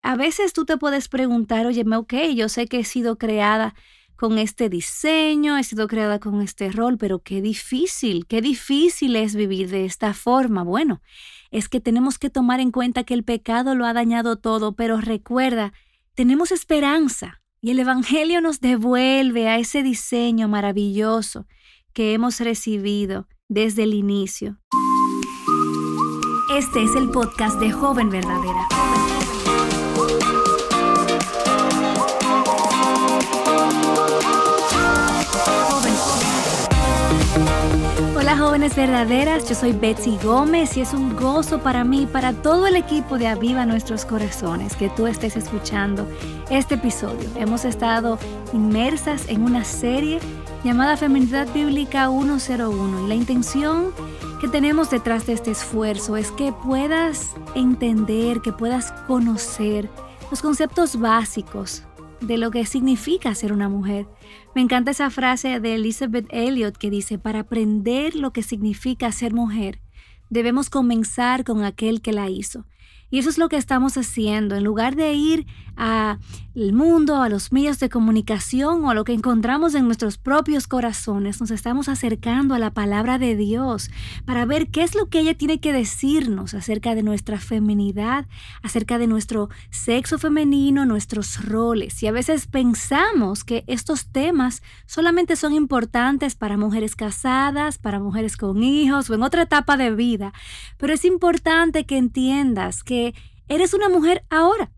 a veces tú te puedes preguntar, oye, ok, yo sé que he sido creada con este diseño, he sido creada con este rol, pero qué difícil es vivir de esta forma. Bueno, es que tenemos que tomar en cuenta que el pecado lo ha dañado todo, pero recuerda, tenemos esperanza y el Evangelio nos devuelve a ese diseño maravilloso que hemos recibido desde el inicio. Este es el podcast de Joven Verdadera. Hola jóvenes verdaderas, yo soy Betsy Gómez y es un gozo para mí y para todo el equipo de Aviva Nuestros Corazones que tú estés escuchando este episodio. Hemos estado inmersas en una serie llamada Feminidad Bíblica 101 y la intención que tenemos detrás de este esfuerzo es que puedas entender, que puedas conocer los conceptos básicos de lo que significa ser una mujer. Me encanta esa frase de Elisabeth Elliot que dice, para aprender lo que significa ser mujer, debemos comenzar con aquel que la hizo. Y eso es lo que estamos haciendo. En lugar de ir al mundo, a los medios de comunicación o a lo que encontramos en nuestros propios corazones, nos estamos acercando a la palabra de Dios para ver qué es lo que ella tiene que decirnos acerca de nuestra feminidad, acerca de nuestro sexo femenino, nuestros roles. Y a veces pensamos que estos temas solamente son importantes para mujeres casadas, para mujeres con hijos o en otra etapa de vida. Pero es importante que entiendas que eres una mujer ahora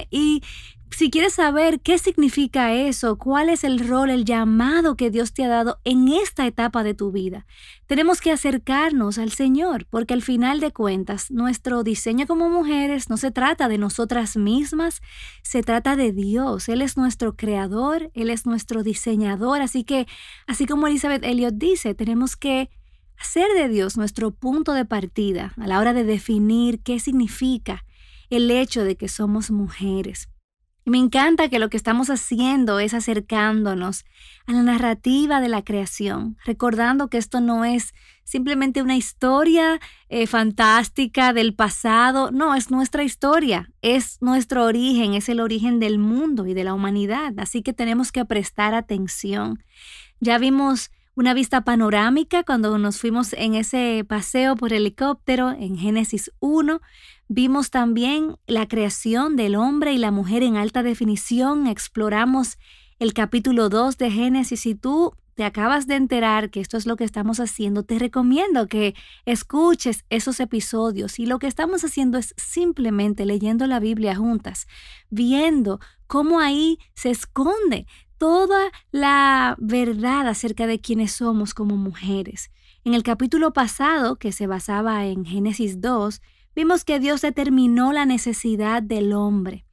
y si quieres saber qué significa eso, cuál es el rol, el llamado que Dios te ha dado en esta etapa de tu vida, tenemos que acercarnos al Señor, porque al final de cuentas, nuestro diseño como mujeres no se trata de nosotras mismas, se trata de Dios. Él es nuestro creador, Él es nuestro diseñador, así que, así como Elisabeth Elliot dice, tenemos que hacer de Dios nuestro punto de partida a la hora de definir qué significa el hecho de que somos mujeres. Y me encanta que lo que estamos haciendo es acercándonos a la narrativa de la creación, recordando que esto no es simplemente una historia fantástica del pasado, no, es nuestra historia, es nuestro origen, es el origen del mundo y de la humanidad, así que tenemos que prestar atención. Ya vimos una vista panorámica cuando nos fuimos en ese paseo por helicóptero en Génesis 1. Vimos también la creación del hombre y la mujer en alta definición. Exploramos el capítulo 2 de Génesis. Si tú te acabas de enterar que esto es lo que estamos haciendo, te recomiendo que escuches esos episodios. Y lo que estamos haciendo es simplemente leyendo la Biblia juntas, viendo cómo ahí se esconde toda la verdad acerca de quiénes somos como mujeres. En el capítulo pasado, que se basaba en Génesis 2, vimos que Dios determinó la necesidad del hombre.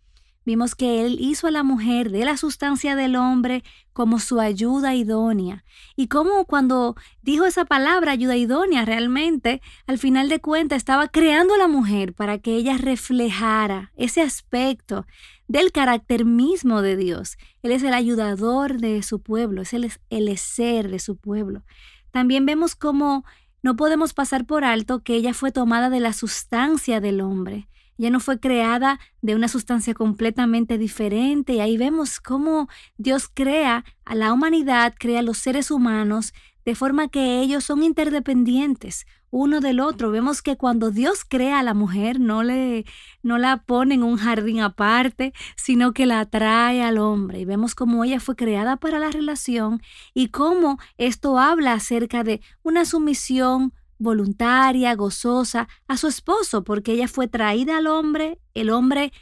Vimos que Él hizo a la mujer de la sustancia del hombre como su ayuda idónea. Y cómo cuando dijo esa palabra, ayuda idónea, realmente, al final de cuentas, estaba creando a la mujer para que ella reflejara ese aspecto del carácter mismo de Dios. Él es el ayudador de su pueblo, es el ser de su pueblo. También vemos cómo no podemos pasar por alto que ella fue tomada de la sustancia del hombre. Ella no fue creada de una sustancia completamente diferente. Y ahí vemos cómo Dios crea a la humanidad, crea a los seres humanos de forma que ellos son interdependientes uno del otro. Vemos que cuando Dios crea a la mujer no la pone en un jardín aparte, sino que la atrae al hombre. Y vemos cómo ella fue creada para la relación y cómo esto habla acerca de una sumisión voluntaria, gozosa a su esposo, porque ella fue traída al hombre. El hombre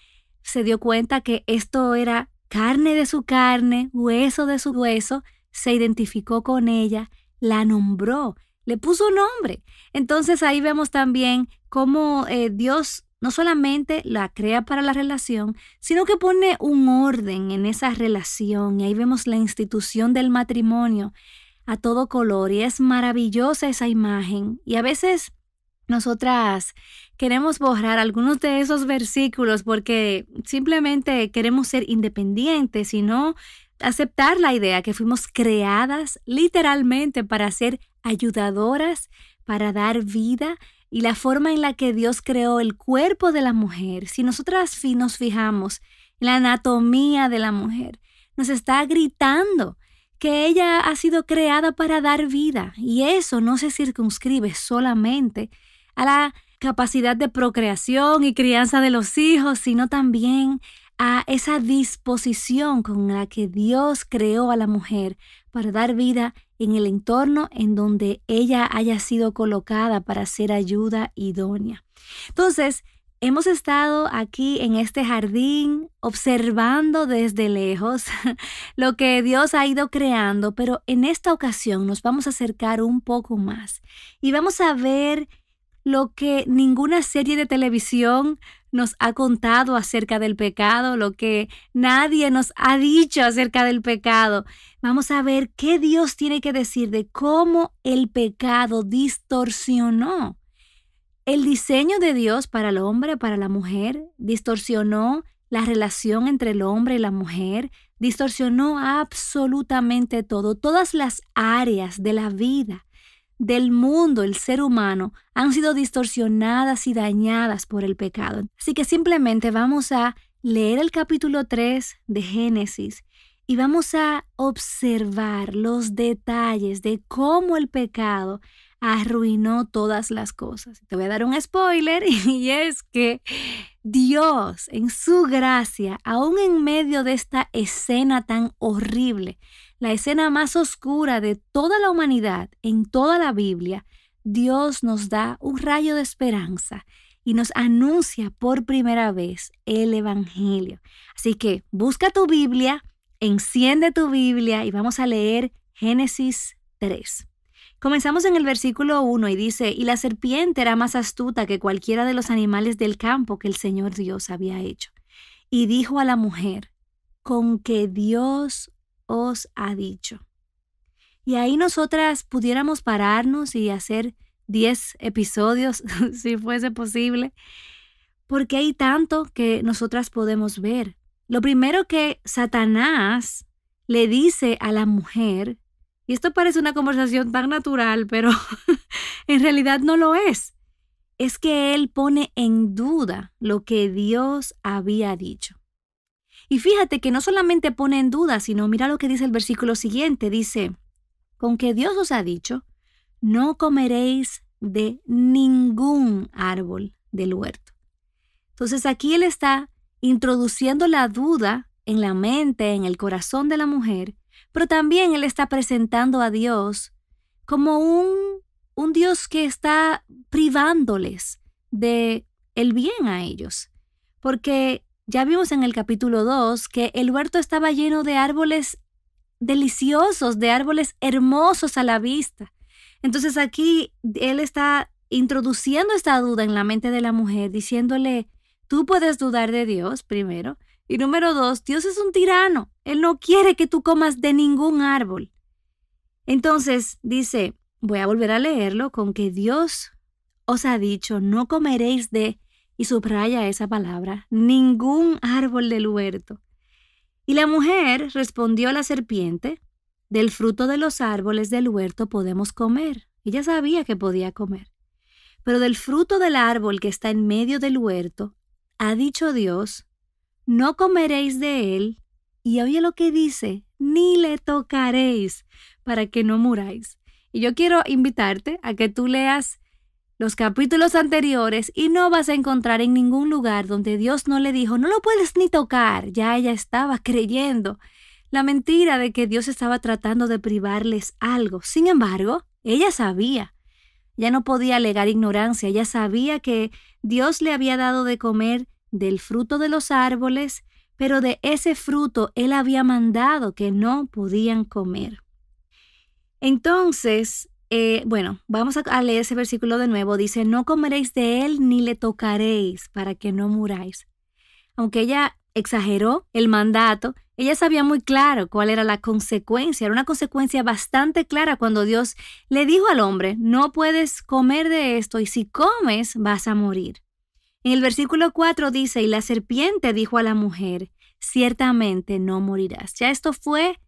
se dio cuenta que esto era carne de su carne, hueso de su hueso, se identificó con ella, la nombró, le puso nombre. Entonces ahí vemos también cómo Dios no solamente la crea para la relación, sino que pone un orden en esa relación. Y ahí vemos la institución del matrimonio a todo color. Y es maravillosa esa imagen. Y a veces nosotras queremos borrar algunos de esos versículos porque simplemente queremos ser independientes y no aceptar la idea que fuimos creadas literalmente para ser ayudadoras, para dar vida y la forma en la que Dios creó el cuerpo de la mujer, si nosotras nos fijamos en la anatomía de la mujer, nos está gritando que ella ha sido creada para dar vida, y eso no se circunscribe solamente a la capacidad de procreación y crianza de los hijos, sino también a esa disposición con la que Dios creó a la mujer para dar vida en el entorno en donde ella haya sido colocada para ser ayuda idónea. Entonces, hemos estado aquí en este jardín observando desde lejos lo que Dios ha ido creando, pero en esta ocasión nos vamos a acercar un poco más y vamos a ver lo que ninguna serie de televisión nos ha contado acerca del pecado, lo que nadie nos ha dicho acerca del pecado. Vamos a ver qué Dios tiene que decir de cómo el pecado distorsionó el diseño de Dios para el hombre, para la mujer, distorsionó la relación entre el hombre y la mujer, distorsionó absolutamente todo, todas las áreas de la vida del mundo, el ser humano, han sido distorsionadas y dañadas por el pecado. Así que simplemente vamos a leer el capítulo 3 de Génesis y vamos a observar los detalles de cómo el pecado arruinó todas las cosas. Te voy a dar un spoiler y es que Dios, en su gracia, aún en medio de esta escena tan horrible, la escena más oscura de toda la humanidad en toda la Biblia, Dios nos da un rayo de esperanza y nos anuncia por primera vez el Evangelio. Así que busca tu Biblia, enciende tu Biblia y vamos a leer Génesis 3. Comenzamos en el versículo 1 y dice: y la serpiente era más astuta que cualquiera de los animales del campo que el Señor Dios había hecho. Y dijo a la mujer: con que Dios os ha dicho. Y ahí nosotras pudiéramos pararnos y hacer 10 episodios, si fuese posible, porque hay tanto que nosotras podemos ver. Lo primero que Satanás le dice a la mujer, y esto parece una conversación tan natural, pero en realidad no lo es que él pone en duda lo que Dios había dicho. Y fíjate que no solamente pone en duda, sino mira lo que dice el versículo siguiente. Dice: con que Dios os ha dicho, no comeréis de ningún árbol del huerto. Entonces aquí él está introduciendo la duda en la mente, en el corazón de la mujer, pero también él está presentando a Dios como un Dios que está privándoles de el bien a ellos. Porque ya vimos en el capítulo 2 que el huerto estaba lleno de árboles deliciosos, de árboles hermosos a la vista. Entonces aquí él está introduciendo esta duda en la mente de la mujer, diciéndole: tú puedes dudar de Dios, primero. Y número 2, Dios es un tirano. Él no quiere que tú comas de ningún árbol. Entonces dice, voy a volver a leerlo, con que Dios os ha dicho, no comeréis de, y subraya esa palabra, ningún árbol del huerto. Y la mujer respondió a la serpiente: del fruto de los árboles del huerto podemos comer. Ella sabía que podía comer. Pero del fruto del árbol que está en medio del huerto, ha dicho Dios, no comeréis de él, y oye lo que dice, ni le tocaréis, para que no muráis. Y yo quiero invitarte a que tú leas los capítulos anteriores y no vas a encontrar en ningún lugar donde Dios no le dijo, no lo puedes ni tocar. Ya ella estaba creyendo la mentira de que Dios estaba tratando de privarles algo. Sin embargo, ella sabía. Ya no podía alegar ignorancia. Ella sabía que Dios le había dado de comer del fruto de los árboles, pero de ese fruto Él había mandado que no podían comer. Entonces, vamos a leer ese versículo de nuevo. Dice, no comeréis de él ni le tocaréis para que no muráis. Aunque ella exageró el mandato, ella sabía muy claro cuál era la consecuencia. Era una consecuencia bastante clara cuando Dios le dijo al hombre, no puedes comer de esto y si comes vas a morir. En el versículo 4 dice, y la serpiente dijo a la mujer, ciertamente no morirás. Ya esto fue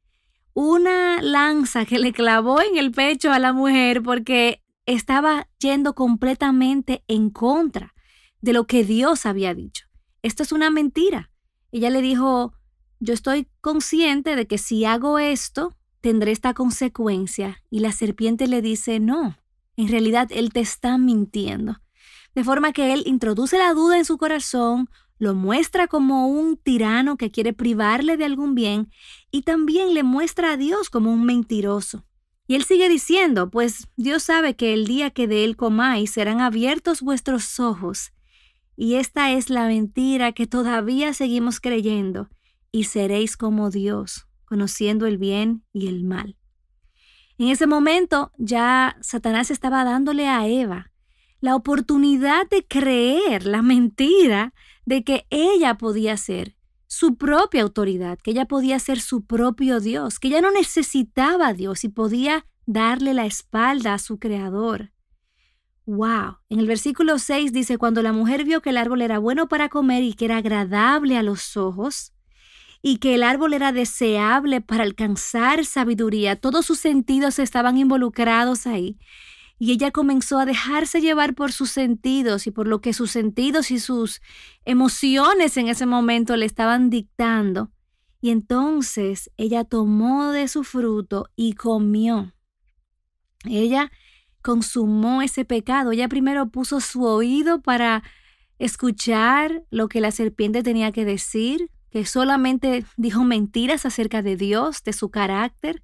una lanza que le clavó en el pecho a la mujer porque estaba yendo completamente en contra de lo que Dios había dicho. Esto es una mentira. Ella le dijo, yo estoy consciente de que si hago esto, tendré esta consecuencia. Y la serpiente le dice, no, en realidad él te está mintiendo. De forma que él introduce la duda en su corazón, lo muestra como un tirano que quiere privarle de algún bien y también le muestra a Dios como un mentiroso. Y él sigue diciendo, pues Dios sabe que el día que de él comáis serán abiertos vuestros ojos. Y esta es la mentira que todavía seguimos creyendo, y seréis como Dios, conociendo el bien y el mal. En ese momento ya Satanás estaba dándole a Eva la oportunidad de creer la mentira de que ella podía ser su propia autoridad, que ella podía ser su propio Dios, que ella no necesitaba a Dios y podía darle la espalda a su Creador. ¡Wow! En el versículo 6 dice, cuando la mujer vio que el árbol era bueno para comer y que era agradable a los ojos, y que el árbol era deseable para alcanzar sabiduría, todos sus sentidos estaban involucrados ahí. Y ella comenzó a dejarse llevar por sus sentidos y por lo que sus sentidos y sus emociones en ese momento le estaban dictando. Y entonces ella tomó de su fruto y comió. Ella consumó ese pecado. Ella primero puso su oído para escuchar lo que la serpiente tenía que decir, que solamente dijo mentiras acerca de Dios, de su carácter,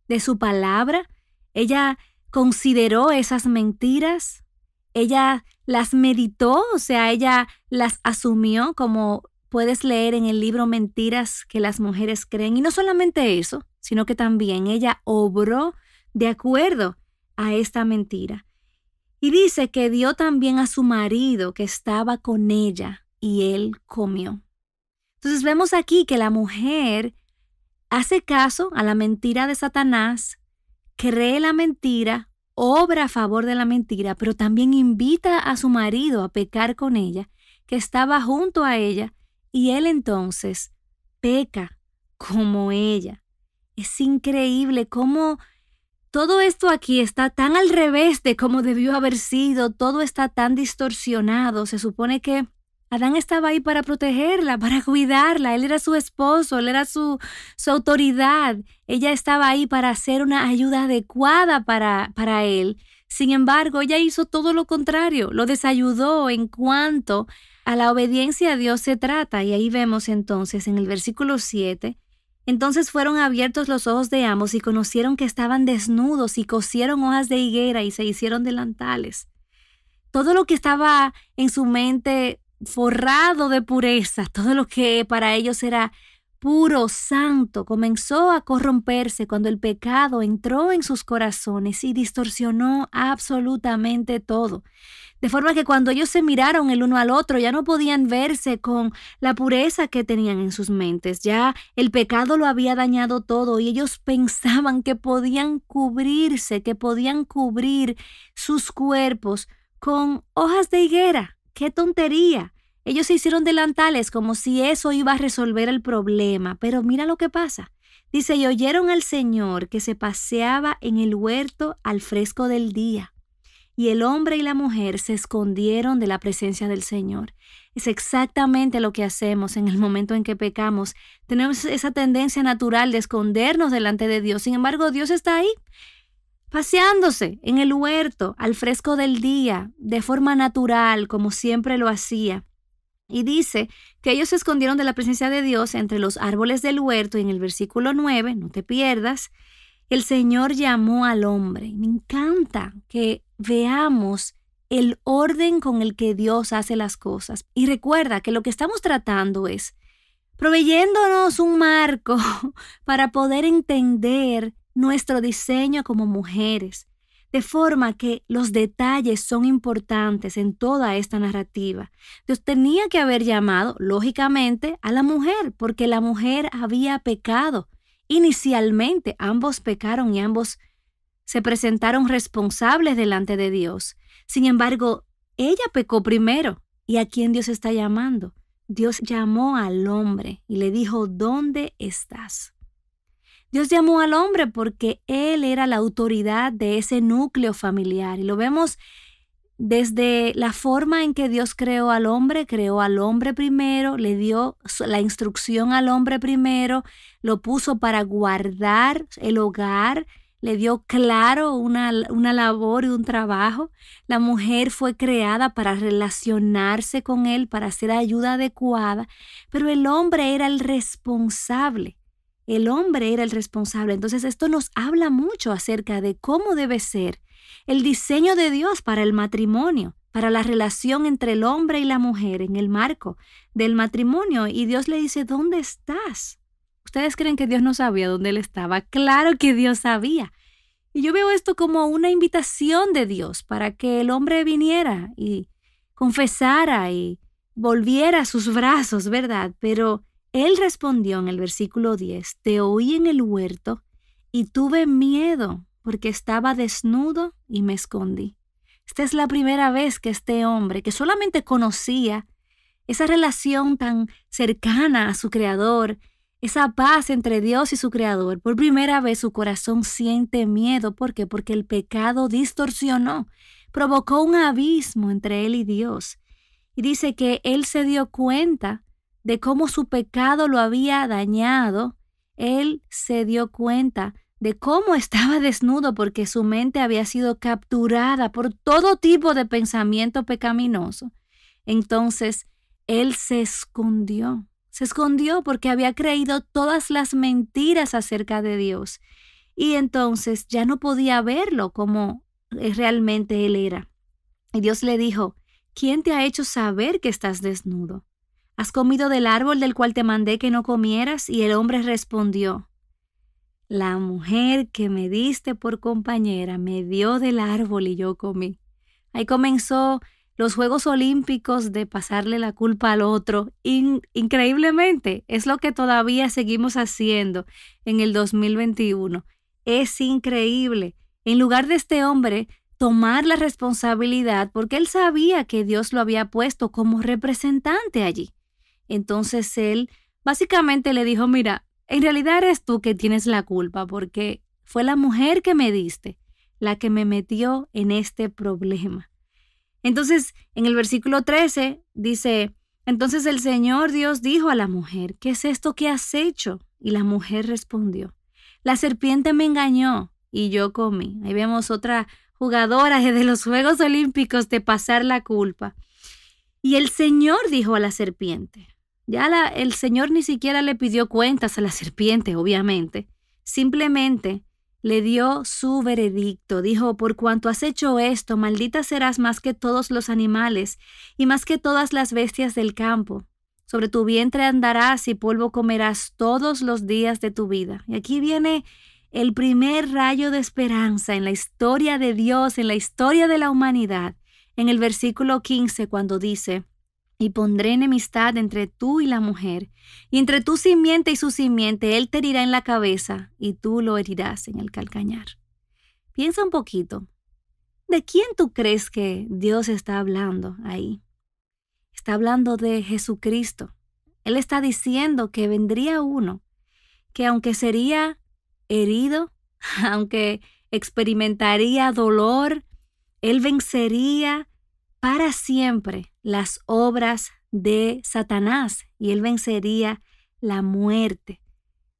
de su palabra. Ella consideró esas mentiras, ella las meditó, o sea, ella las asumió, como puedes leer en el libro Mentiras que las mujeres creen. Y no solamente eso, sino que también ella obró de acuerdo a esta mentira. Y dice que dio también a su marido que estaba con ella y él comió. Entonces vemos aquí que la mujer hace caso a la mentira de Satanás, cree la mentira, obra a favor de la mentira, pero también invita a su marido a pecar con ella, que estaba junto a ella, y él entonces peca como ella. Es increíble cómo todo esto aquí está tan al revés de cómo debió haber sido, todo está tan distorsionado. Se supone que Adán estaba ahí para protegerla, para cuidarla. Él era su esposo, él era su autoridad. Ella estaba ahí para hacer una ayuda adecuada para él. Sin embargo, ella hizo todo lo contrario, lo desayudó en cuanto a la obediencia a Dios se trata. Y ahí vemos entonces en el versículo 7, entonces fueron abiertos los ojos de ambos y conocieron que estaban desnudos y cosieron hojas de higuera y se hicieron delantales. Todo lo que estaba en su mente forrado de pureza, todo lo que para ellos era puro, santo, comenzó a corromperse cuando el pecado entró en sus corazones y distorsionó absolutamente todo. De forma que cuando ellos se miraron el uno al otro, ya no podían verse con la pureza que tenían en sus mentes. Ya el pecado lo había dañado todo y ellos pensaban que podían cubrirse, que podían cubrir sus cuerpos con hojas de higuera. ¡Qué tontería! Ellos se hicieron delantales como si eso iba a resolver el problema, pero mira lo que pasa. Dice, y oyeron al Señor que se paseaba en el huerto al fresco del día. Y el hombre y la mujer se escondieron de la presencia del Señor. Es exactamente lo que hacemos en el momento en que pecamos. Tenemos esa tendencia natural de escondernos delante de Dios. Sin embargo, Dios está ahí, paseándose en el huerto al fresco del día, de forma natural, como siempre lo hacía. Y dice que ellos se escondieron de la presencia de Dios entre los árboles del huerto, y en el versículo 9, no te pierdas, el Señor llamó al hombre. Me encanta que veamos el orden con el que Dios hace las cosas. Y recuerda que lo que estamos tratando es proveyéndonos un marco para poder entender nuestro diseño como mujeres, de forma que los detalles son importantes en toda esta narrativa. Dios tenía que haber llamado, lógicamente, a la mujer, porque la mujer había pecado. Inicialmente, ambos pecaron y ambos se presentaron responsables delante de Dios. Sin embargo, ella pecó primero. ¿Y a quién Dios está llamando? Dios llamó al hombre y le dijo, ¿dónde estás? Dios llamó al hombre porque él era la autoridad de ese núcleo familiar. Y lo vemos desde la forma en que Dios creó al hombre primero, le dio la instrucción al hombre primero, lo puso para guardar el hogar, le dio claro una labor y un trabajo. La mujer fue creada para relacionarse con él, para hacer ayuda adecuada, pero el hombre era el responsable. El hombre era el responsable. Entonces esto nos habla mucho acerca de cómo debe ser el diseño de Dios para el matrimonio, para la relación entre el hombre y la mujer en el marco del matrimonio. Y Dios le dice, ¿dónde estás? ¿Ustedes creen que Dios no sabía dónde él estaba? Claro que Dios sabía. Y yo veo esto como una invitación de Dios para que el hombre viniera y confesara y volviera a sus brazos, ¿verdad? Pero él respondió en el versículo 10, te oí en el huerto y tuve miedo porque estaba desnudo y me escondí. Esta es la primera vez que este hombre, que solamente conocía esa relación tan cercana a su Creador, esa paz entre Dios y su Creador, por primera vez su corazón siente miedo. ¿Por qué? Porque el pecado distorsionó, provocó un abismo entre él y Dios. Y dice que él se dio cuenta de cómo su pecado lo había dañado. Él se dio cuenta de cómo estaba desnudo porque su mente había sido capturada por todo tipo de pensamiento pecaminoso. Entonces, él se escondió porque había creído todas las mentiras acerca de Dios. Y entonces ya no podía verlo como realmente él era. Y Dios le dijo, ¿quién te ha hecho saber que estás desnudo? ¿Has comido del árbol del cual te mandé que no comieras? Y el hombre respondió, la mujer que me diste por compañera me dio del árbol y yo comí. Ahí comenzó los Juegos Olímpicos de pasarle la culpa al otro. Increíblemente, es lo que todavía seguimos haciendo en el 2021. Es increíble. En lugar de este hombre tomar la responsabilidad, porque él sabía que Dios lo había puesto como representante allí. Entonces él básicamente le dijo, mira, en realidad eres tú que tienes la culpa porque fue la mujer que me diste la que me metió en este problema. Entonces, en el versículo 13 dice, entonces el Señor Dios dijo a la mujer, ¿qué es esto que has hecho? Y la mujer respondió, la serpiente me engañó y yo comí. Ahí vemos otra jugadora de los Juegos Olímpicos de pasar la culpa. Y el Señor dijo a la serpiente, el Señor ni siquiera le pidió cuentas a la serpiente, obviamente. Simplemente le dio su veredicto. Dijo, por cuanto has hecho esto, maldita serás más que todos los animales y más que todas las bestias del campo. Sobre tu vientre andarás y polvo comerás todos los días de tu vida. Y aquí viene el primer rayo de esperanza en la historia de Dios, en la historia de la humanidad. En el versículo 15, cuando dice, y pondré enemistad entre tú y la mujer, y entre tu simiente y su simiente, él te herirá en la cabeza, y tú lo herirás en el calcañar. Piensa un poquito. ¿De quién tú crees que Dios está hablando ahí? Está hablando de Jesucristo. Él está diciendo que vendría uno, que aunque sería herido, aunque experimentaría dolor, él vencería para siempre las obras de Satanás y él vencería la muerte.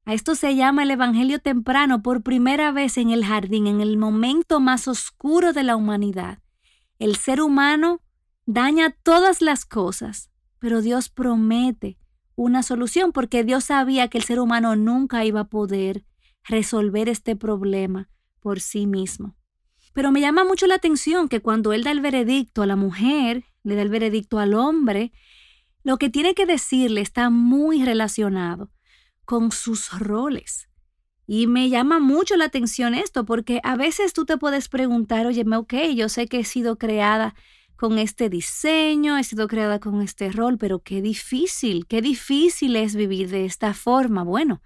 A esto se llama el Evangelio temprano, por primera vez en el jardín, en el momento más oscuro de la humanidad. El ser humano daña todas las cosas, pero Dios promete una solución porque Dios sabía que el ser humano nunca iba a poder resolver este problema por sí mismo. Pero me llama mucho la atención que cuando él da el veredicto a la mujer, le da el veredicto al hombre, lo que tiene que decirle está muy relacionado con sus roles. Y me llama mucho la atención esto, porque a veces tú te puedes preguntar, oye, ok, yo sé que he sido creada con este diseño, he sido creada con este rol, pero qué difícil es vivir de esta forma. Bueno,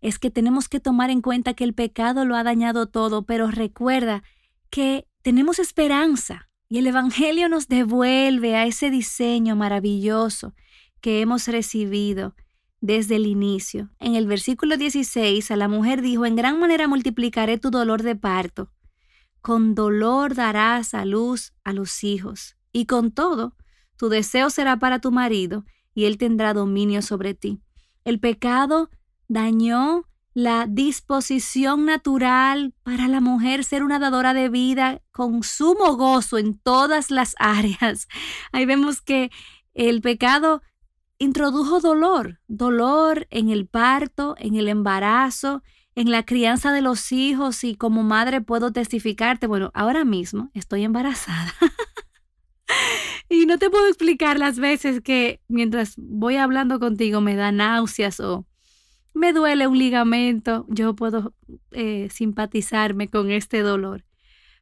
es que tenemos que tomar en cuenta que el pecado lo ha dañado todo, pero recuerda que tenemos esperanza y el Evangelio nos devuelve a ese diseño maravilloso que hemos recibido desde el inicio. En el versículo 16, a la mujer dijo: en gran manera multiplicaré tu dolor de parto. Con dolor darás a luz a los hijos. Y con todo, tu deseo será para tu marido, y él tendrá dominio sobre ti. El pecado dañó la disposición natural para la mujer ser una dadora de vida con sumo gozo en todas las áreas. Ahí vemos que el pecado introdujo dolor en el parto, en el embarazo, en la crianza de los hijos, y como madre puedo testificarte, bueno, ahora mismo estoy embarazada. Y no te puedo explicar las veces que mientras voy hablando contigo me da náuseas o me duele un ligamento. Yo puedo simpatizarme con este dolor.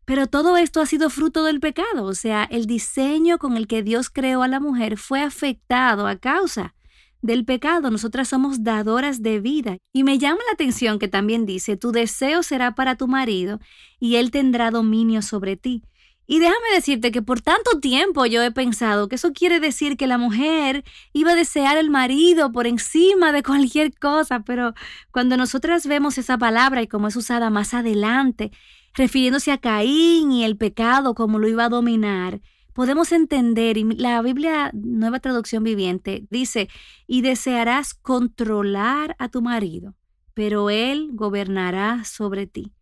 Pero todo esto ha sido fruto del pecado. O sea, el diseño con el que Dios creó a la mujer fue afectado a causa del pecado. Nosotras somos dadoras de vida. Y me llama la atención que también dice: tu deseo será para tu marido y él tendrá dominio sobre ti. Y déjame decirte que por tanto tiempo yo he pensado que eso quiere decir que la mujer iba a desear al marido por encima de cualquier cosa, pero cuando nosotras vemos esa palabra y cómo es usada más adelante, refiriéndose a Caín y el pecado, cómo lo iba a dominar, podemos entender, y la Biblia Nueva Traducción Viviente dice: y desearás controlar a tu marido, pero él gobernará sobre ti.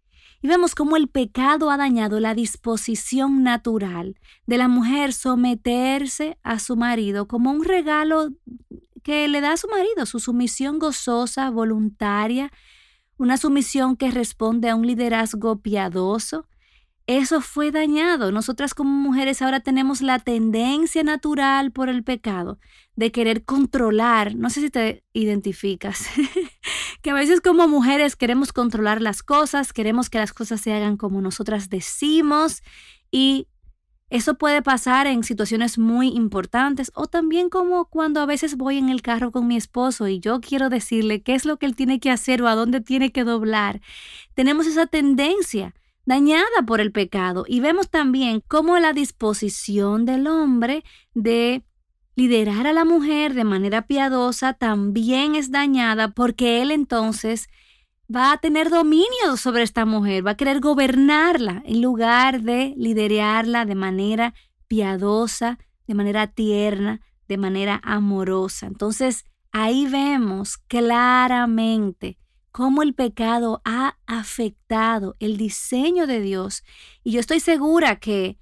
Y vemos cómo el pecado ha dañado la disposición natural de la mujer someterse a su marido como un regalo que le da a su marido, su sumisión gozosa, voluntaria, una sumisión que responde a un liderazgo piadoso. Eso fue dañado. Nosotras como mujeres ahora tenemos la tendencia natural por el pecado de querer controlar. No sé si te identificas. Que a veces como mujeres queremos controlar las cosas, queremos que las cosas se hagan como nosotras decimos, y eso puede pasar en situaciones muy importantes, o también como cuando a veces voy en el carro con mi esposo y yo quiero decirle qué es lo que él tiene que hacer o a dónde tiene que doblar. Tenemos esa tendencia dañada por el pecado, y vemos también cómo la disposición del hombre de liderar a la mujer de manera piadosa también es dañada, porque él entonces va a tener dominio sobre esta mujer, va a querer gobernarla en lugar de liderarla de manera piadosa, de manera tierna, de manera amorosa. Entonces ahí vemos claramente cómo el pecado ha afectado el diseño de Dios, y yo estoy segura que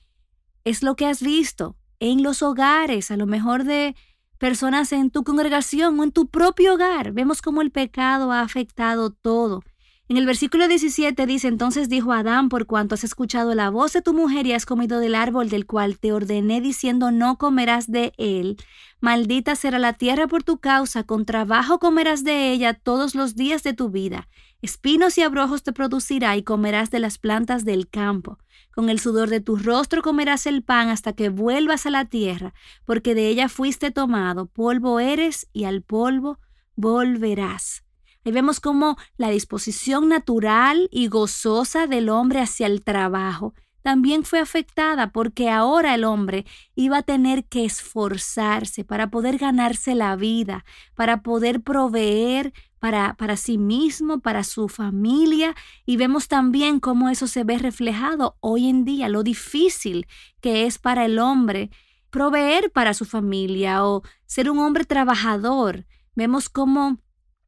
es lo que has visto en los hogares, a lo mejor de personas en tu congregación o en tu propio hogar. Vemos cómo el pecado ha afectado todo. En el versículo 17 dice: entonces dijo Adán: por cuanto has escuchado la voz de tu mujer y has comido del árbol del cual te ordené diciendo no comerás de él, maldita será la tierra por tu causa, con trabajo comerás de ella todos los días de tu vida. Espinos y abrojos te producirá y comerás de las plantas del campo. Con el sudor de tu rostro comerás el pan hasta que vuelvas a la tierra, porque de ella fuiste tomado, polvo eres y al polvo volverás. Ahí vemos cómo la disposición natural y gozosa del hombre hacia el trabajo también fue afectada, porque ahora el hombre iba a tener que esforzarse para poder ganarse la vida, para poder proveer para sí mismo, para su familia, y vemos también cómo eso se ve reflejado hoy en día, lo difícil que es para el hombre proveer para su familia o ser un hombre trabajador. Vemos cómo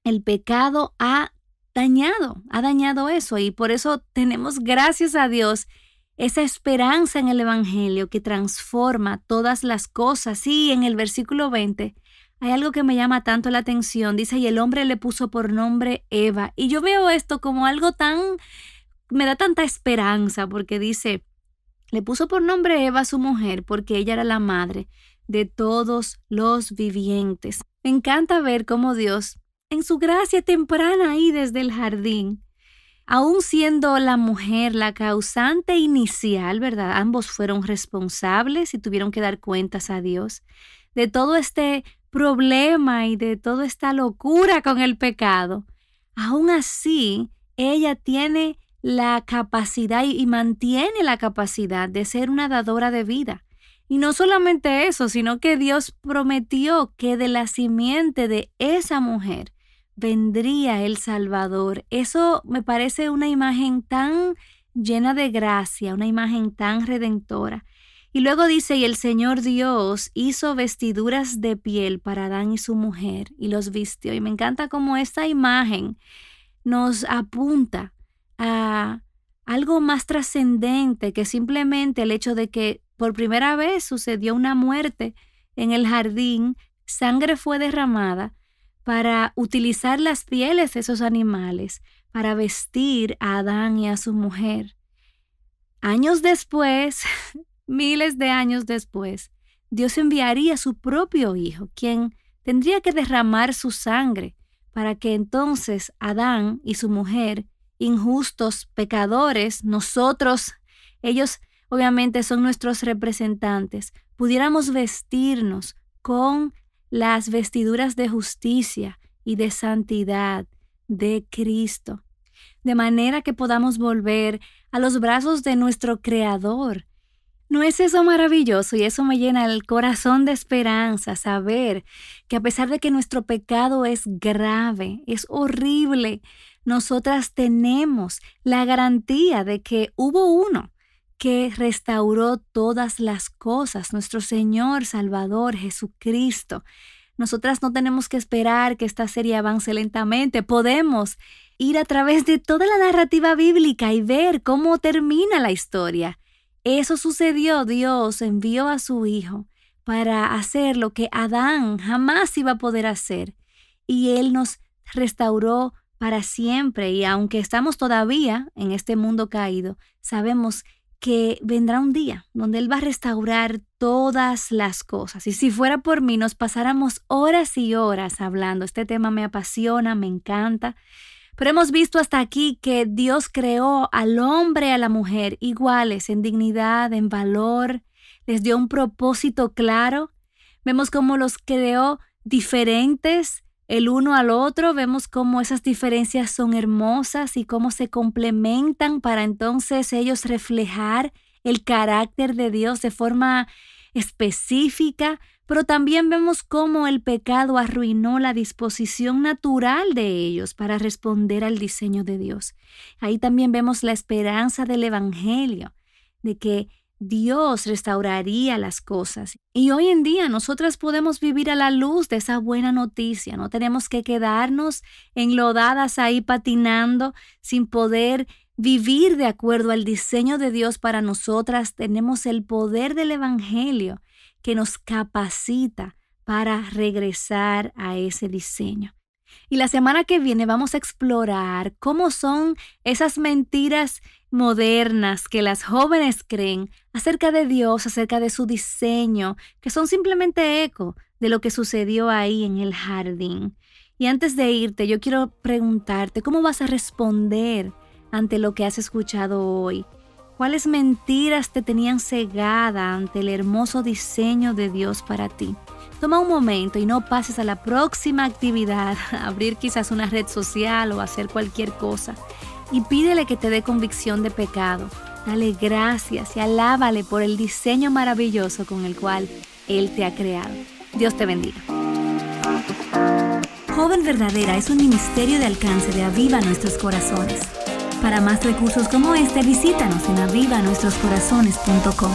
el pecado ha dañado eso, y por eso tenemos, gracias a Dios, esa esperanza en el Evangelio que transforma todas las cosas. Y en el versículo 20 hay algo que me llama tanto la atención. Dice: y el hombre le puso por nombre Eva. Y yo veo esto como algo me da tanta esperanza, porque dice: le puso por nombre Eva a su mujer porque ella era la madre de todos los vivientes. Me encanta ver cómo Dios, en su gracia temprana ahí desde el jardín, aún siendo la mujer la causante inicial, ¿verdad? Ambos fueron responsables y tuvieron que dar cuentas a Dios de todo este problema y de toda esta locura con el pecado. Aún así, ella tiene la capacidad y mantiene la capacidad de ser una dadora de vida. Y no solamente eso, sino que Dios prometió que de la simiente de esa mujer vendría el Salvador. Eso me parece una imagen tan llena de gracia, una imagen tan redentora. Y luego dice, y el Señor Dios hizo vestiduras de piel para Adán y su mujer y los vistió. Y me encanta cómo esta imagen nos apunta a algo más trascendente que simplemente el hecho de que por primera vez sucedió una muerte en el jardín, sangre fue derramada para utilizar las pieles de esos animales para vestir a Adán y a su mujer. Años después, miles de años después, Dios enviaría a su propio Hijo, quien tendría que derramar su sangre para que entonces Adán y su mujer, injustos, pecadores, nosotros, ellos obviamente son nuestros representantes, pudiéramos vestirnos con las vestiduras de justicia y de santidad de Cristo, de manera que podamos volver a los brazos de nuestro Creador. ¿No es eso maravilloso? Y eso me llena el corazón de esperanza, saber que a pesar de que nuestro pecado es grave, es horrible, nosotras tenemos la garantía de que hubo uno que restauró todas las cosas, nuestro Señor Salvador Jesucristo. Nosotras no tenemos que esperar que esta serie avance lentamente. Podemos ir a través de toda la narrativa bíblica y ver cómo termina la historia. Eso sucedió. Dios envió a su Hijo para hacer lo que Adán jamás iba a poder hacer. Y Él nos restauró para siempre. Y aunque estamos todavía en este mundo caído, sabemos que vendrá un día donde Él va a restaurar todas las cosas. Y si fuera por mí, nos pasáramos horas y horas hablando. Este tema me apasiona, me encanta. Pero hemos visto hasta aquí que Dios creó al hombre y a la mujer iguales en dignidad, en valor. Les dio un propósito claro. Vemos cómo los creó diferentes el uno al otro. Vemos cómo esas diferencias son hermosas y cómo se complementan para entonces ellos reflejar el carácter de Dios de forma específica. Pero también vemos cómo el pecado arruinó la disposición natural de ellos para responder al diseño de Dios. Ahí también vemos la esperanza del Evangelio, de que Dios restauraría las cosas. Y hoy en día nosotras podemos vivir a la luz de esa buena noticia. No tenemos que quedarnos enlodadas ahí patinando sin poder vivir de acuerdo al diseño de Dios para nosotras. Tenemos el poder del Evangelio que nos capacita para regresar a ese diseño. Y la semana que viene vamos a explorar cómo son esas mentiras modernas que las jóvenes creen acerca de Dios, acerca de su diseño, que son simplemente eco de lo que sucedió ahí en el jardín. Y antes de irte, yo quiero preguntarte, ¿cómo vas a responder ante lo que has escuchado hoy? ¿Cuáles mentiras te tenían cegada ante el hermoso diseño de Dios para ti? Toma un momento y no pases a la próxima actividad, a abrir quizás una red social o hacer cualquier cosa. Y pídele que te dé convicción de pecado. Dale gracias y alábale por el diseño maravilloso con el cual Él te ha creado. Dios te bendiga. Joven Verdadera es un ministerio de alcance de Aviva Nuestros Corazones. Para más recursos como este, visítanos en avivanuestroscorazones.com.